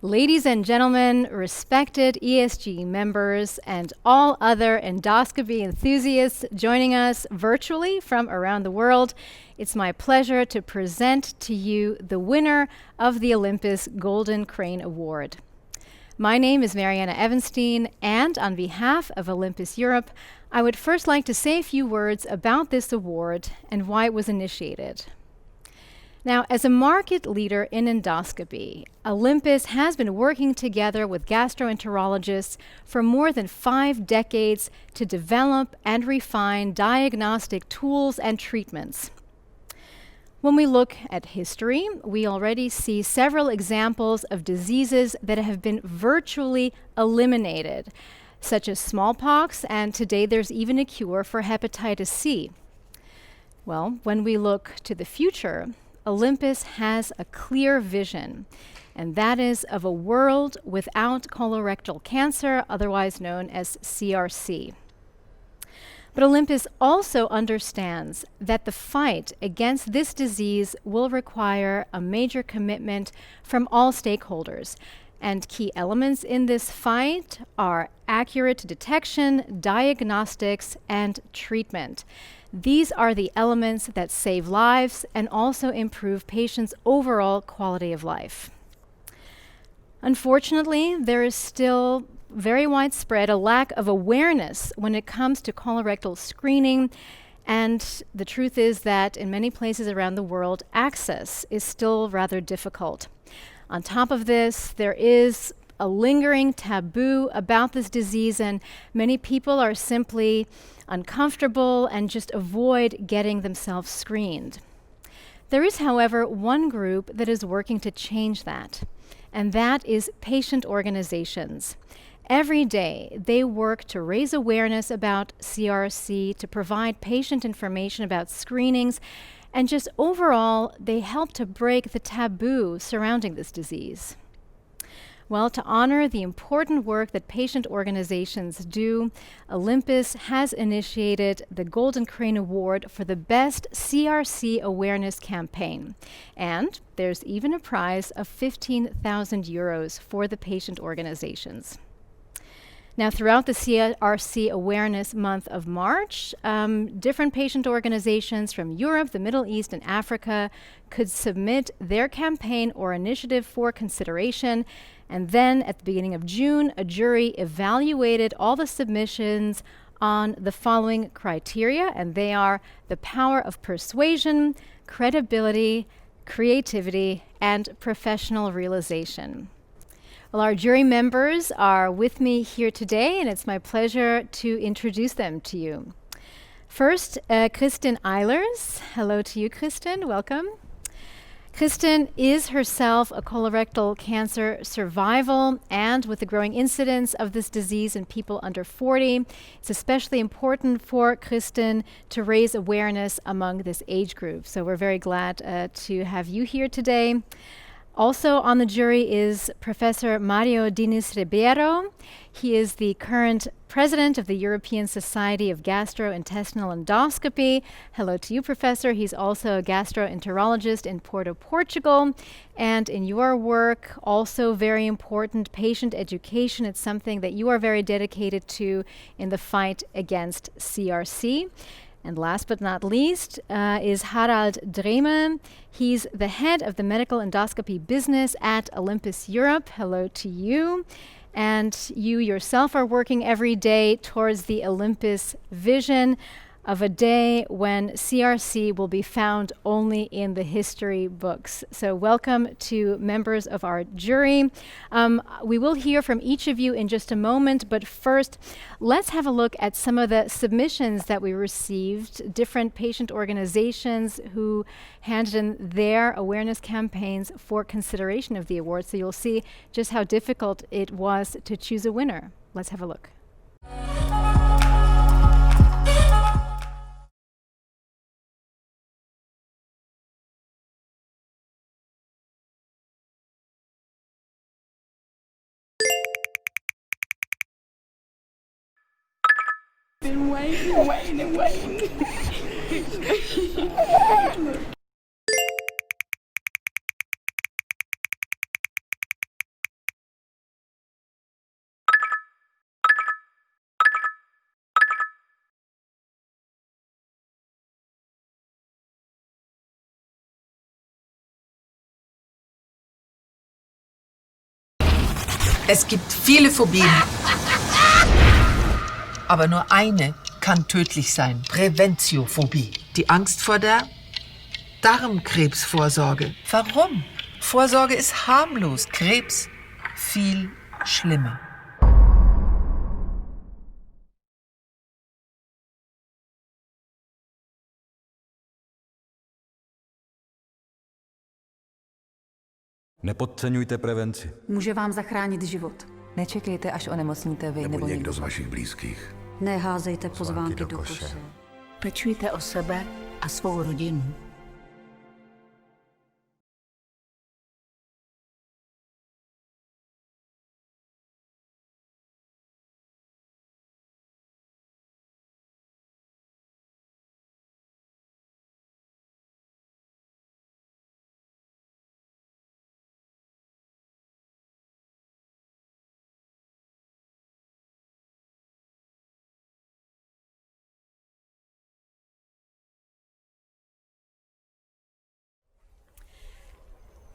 Ladies and gentlemen, respected ESG members, and all other endoscopy enthusiasts joining us virtually from around the world, it's my pleasure to present to you the winner of the Olympus Golden Crane Award. My name is Mariana Evenstein, and on behalf of Olympus Europe, I would first like to say a few words about this award and why it was initiated. Now, as a market leader in endoscopy, Olympus has been working together with gastroenterologists for more than 5 decades to develop and refine diagnostic tools and treatments. When we look at history, we already see several examples of diseases that have been virtually eliminated, such as smallpox, and today there's even a cure for hepatitis C. Well, when we look to the future, Olympus has a clear vision, and that is of a world without colorectal cancer, otherwise known as CRC. But Olympus also understands that the fight against this disease will require a major commitment from all stakeholders. And key elements in this fight are accurate detection, diagnostics, and treatment. These are the elements that save lives and also improve patients' overall quality of life. Unfortunately, there is still very widespread a lack of awareness when it comes to colorectal screening, and the truth is that in many places around the world, access is still rather difficult. On top of this, there is a lingering taboo about this disease, and many people are simply uncomfortable and just avoid getting themselves screened. There is, however, one group that is working to change that, and that is patient organizations. Every day, they work to raise awareness about CRC, to provide patient information about screenings, and just overall, they help to break the taboo surrounding this disease. Well, to honor the important work that patient organizations do, Olympus has initiated the Golden Crane Award for the best CRC awareness campaign. And there's even a prize of 15,000 euros for the patient organizations. Now, throughout the CRC Awareness Month of March, different patient organizations from Europe, the Middle East, and Africa could submit their campaign or initiative for consideration. And then at the beginning of June, a jury evaluated all the submissions on the following criteria, and they are the power of persuasion, credibility, creativity, and professional realization. Well, our jury members are with me here today, and it's my pleasure to introduce them to you. First, Kristin Eilers. Hello to you, Kristin. Welcome. Kristin is herself a colorectal cancer survival, and with the growing incidence of this disease in people under 40, it's especially important for Kristin to raise awareness among this age group. So we're very glad to have you here today. Also on the jury is Professor Mario Diniz Ribeiro. He is the current president of the European Society of Gastrointestinal Endoscopy. Hello to you, Professor. He's also a gastroenterologist in Porto, Portugal. And in your work, also very important, patient education. It's something that you are very dedicated to in the fight against CRC. And last but not least is Harald Dreme. He's the head of the medical endoscopy business at Olympus Europe. Hello to you. And you yourself are working every day towards the Olympus vision of a day when CRC will be found only in the history books. So welcome to members of our jury. We will hear from each of you in just a moment, but first, let's have a look at some of the submissions that we received, different patient organizations who handed in their awareness campaigns for consideration of the award. So you'll see just how difficult it was to choose a winner. Let's have a look. Been waiting. Es gibt viele Phobien. Aber nur eine kann tödlich sein. Präventiophobie. Die Angst vor der Darmkrebsvorsorge. Warum? Vorsorge ist harmlos. Krebs viel schlimmer. Nepodceňujte prevenci. Může vám zachránit život. Nečekejte, až onemocníte vy nebo někdo z vašich blízkých. Neházejte pozvánky do koše. Pečujte o sebe a svou rodinu.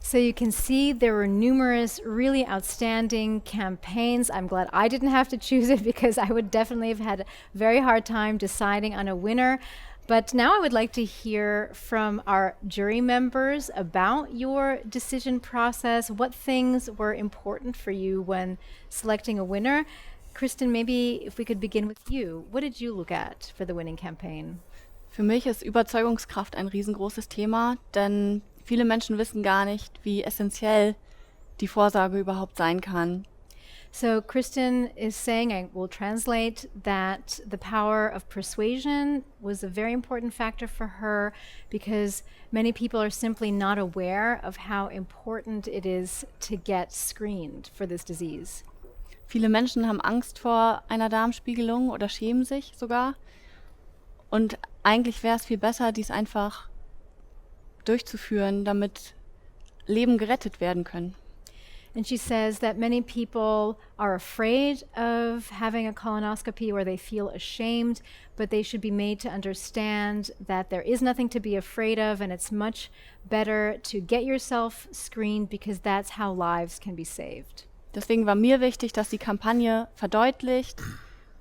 So you can see there were numerous really outstanding campaigns. I'm glad I didn't have to choose it because I would definitely have had a very hard time deciding on a winner. But now I would like to hear from our jury members about your decision process. What things were important for you when selecting a winner? Kristen, maybe if we could begin with you. What did you look at for the winning campaign? Für mich ist Überzeugungskraft ein riesengroßes Thema, denn viele Menschen wissen gar nicht, wie essentiell die Vorsorge überhaupt sein kann. So Kristen is saying, I will translate, that the power of persuasion was a very important factor for her because many people are simply not aware of how important it is to get screened for this disease. Viele Menschen haben Angst vor einer Darmspiegelung oder schämen sich sogar. Und eigentlich wäre es viel besser, dies einfach durchzuführen, damit Leben gerettet werden können. And she says that many people are afraid of having a colonoscopy or they feel ashamed, but they should be made to understand that there is nothing to be afraid of and it's much better to get yourself screened because that's how lives can be saved. Deswegen war mir wichtig, dass die Kampagne verdeutlicht,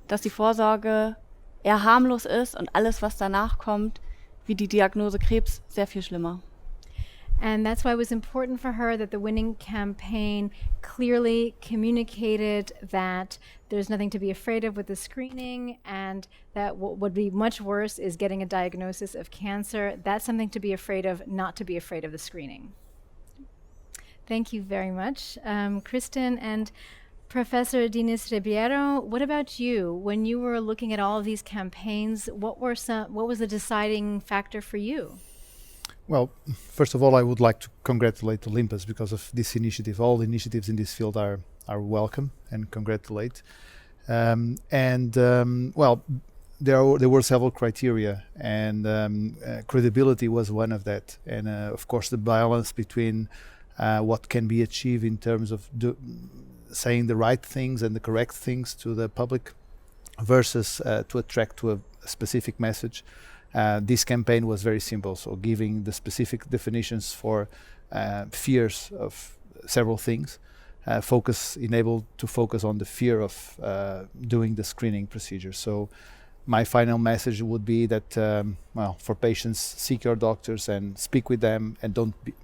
dass die Vorsorge eher harmlos ist und alles, was danach kommt, wie die Diagnose Krebs, sehr viel schlimmer. And that's why it was important for her that the winning campaign clearly communicated that there's nothing to be afraid of with the screening and that what would be much worse is getting a diagnosis of cancer. That's something to be afraid of, not to be afraid of the screening. Thank you very much, Kristen. And Professor Diniz Ribeiro, what about you? When you were looking at all of these campaigns, what was the deciding factor for you? Well, first of all, I would like to congratulate Olympus because of this initiative. All initiatives in this field are welcome and congratulate. Well, there were several criteria, and credibility was one of that. And of course, the balance between what can be achieved in terms of saying the right things and the correct things to the public versus to attract to a specific message. This campaign was very simple, so giving the specific definitions for fears of several things, enabled to focus on the fear of doing the screening procedure. So my final message would be that, for patients, seek your doctors and speak with them, and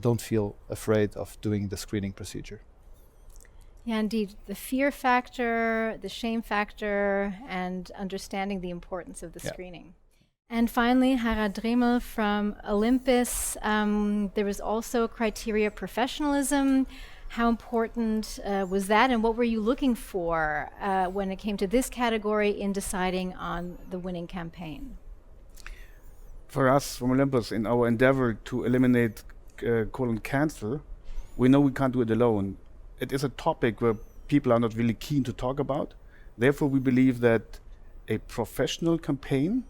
don't feel afraid of doing the screening procedure. Yeah, indeed. The fear factor, the shame factor, and understanding the importance of the screening. And finally, Harald Dremel from Olympus. There was also criteria professionalism. How important was that, and what were you looking for when it came to this category in deciding on the winning campaign? For us from Olympus, in our endeavor to eliminate colon cancer, we know we can't do it alone. It is a topic where people are not really keen to talk about. Therefore, we believe that a professional campaign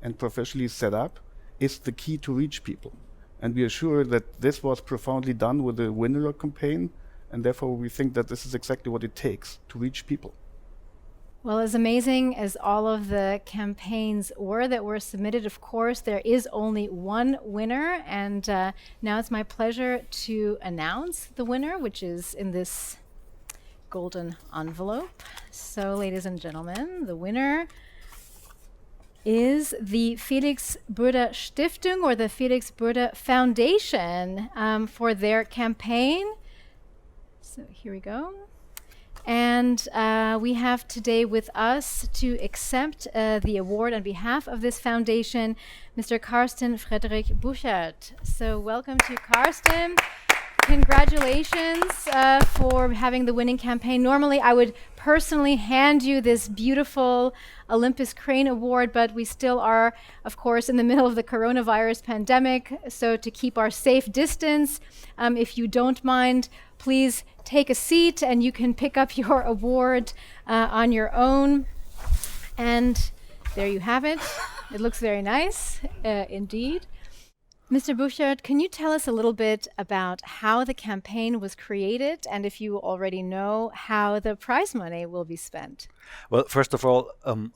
and professionally set up is the key to reach people. And we are sure that this was profoundly done with the winner campaign, and therefore we think that this is exactly what it takes to reach people. Well, as amazing as all of the campaigns were that were submitted, of course, there is only one winner, and now it's my pleasure to announce the winner, which is in this golden envelope. So, ladies and gentlemen, the winner is the Felix Burda Stiftung, or the Felix Burda Foundation, for their campaign. So here we go. And we have today with us to accept the award on behalf of this foundation, Mr. Karsten Frederik Buchert. So welcome to Karsten. Congratulations for having the winning campaign. Normally, I would personally hand you this beautiful Olympus Crane Award, but we still are, of course, in the middle of the coronavirus pandemic. So to keep our safe distance, if you don't mind, please take a seat and you can pick up your award on your own. And there you have it. It looks very nice, indeed. Mr. Buchert, can you tell us a little bit about how the campaign was created, and if you already know how the prize money will be spent? Well, first of all,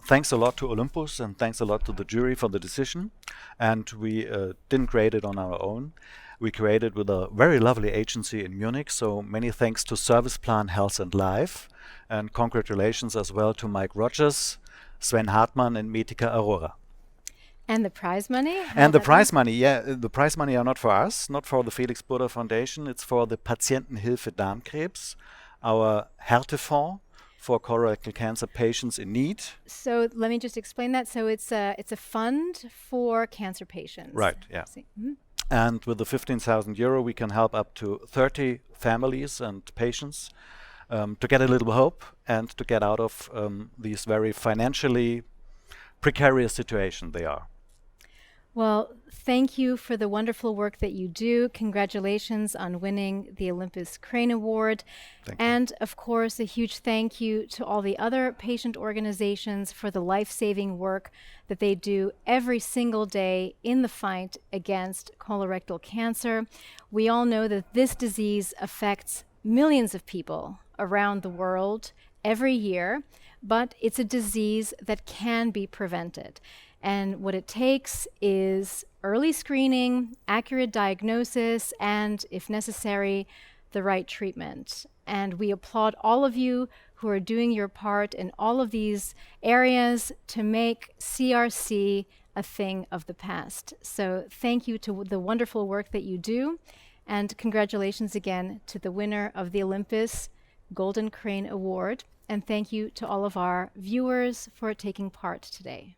thanks a lot to Olympus and thanks a lot to the jury for the decision. And we didn't create it on our own. We created with a very lovely agency in Munich, so many thanks to Service Plan Health and Life, and congratulations as well to Mike Rogers, Sven Hartmann and Metika Aurora. And the prize money? And the prize money, the prize money are not for us, not for the Felix Burda Foundation. It's for the Patientenhilfe Darmkrebs, our Härtefonds for colorectal cancer patients in need. So let me just explain that. So it's a fund for cancer patients. Right, yeah. And with the 15,000 euro, we can help up to 30 families and patients to get a little hope and to get out of these very financially precarious situation they are. Well, thank you for the wonderful work that you do. Congratulations on winning the Olympus Crane Award. And of course, a huge thank you to all the other patient organizations for the life-saving work that they do every single day in the fight against colorectal cancer. We all know that this disease affects millions of people around the world every year, but it's a disease that can be prevented. And what it takes is early screening, accurate diagnosis, and, if necessary, the right treatment. And we applaud all of you who are doing your part in all of these areas to make CRC a thing of the past. So thank you to the wonderful work that you do, and congratulations again to the winner of the Olympus Golden Crane Award. And thank you to all of our viewers for taking part today.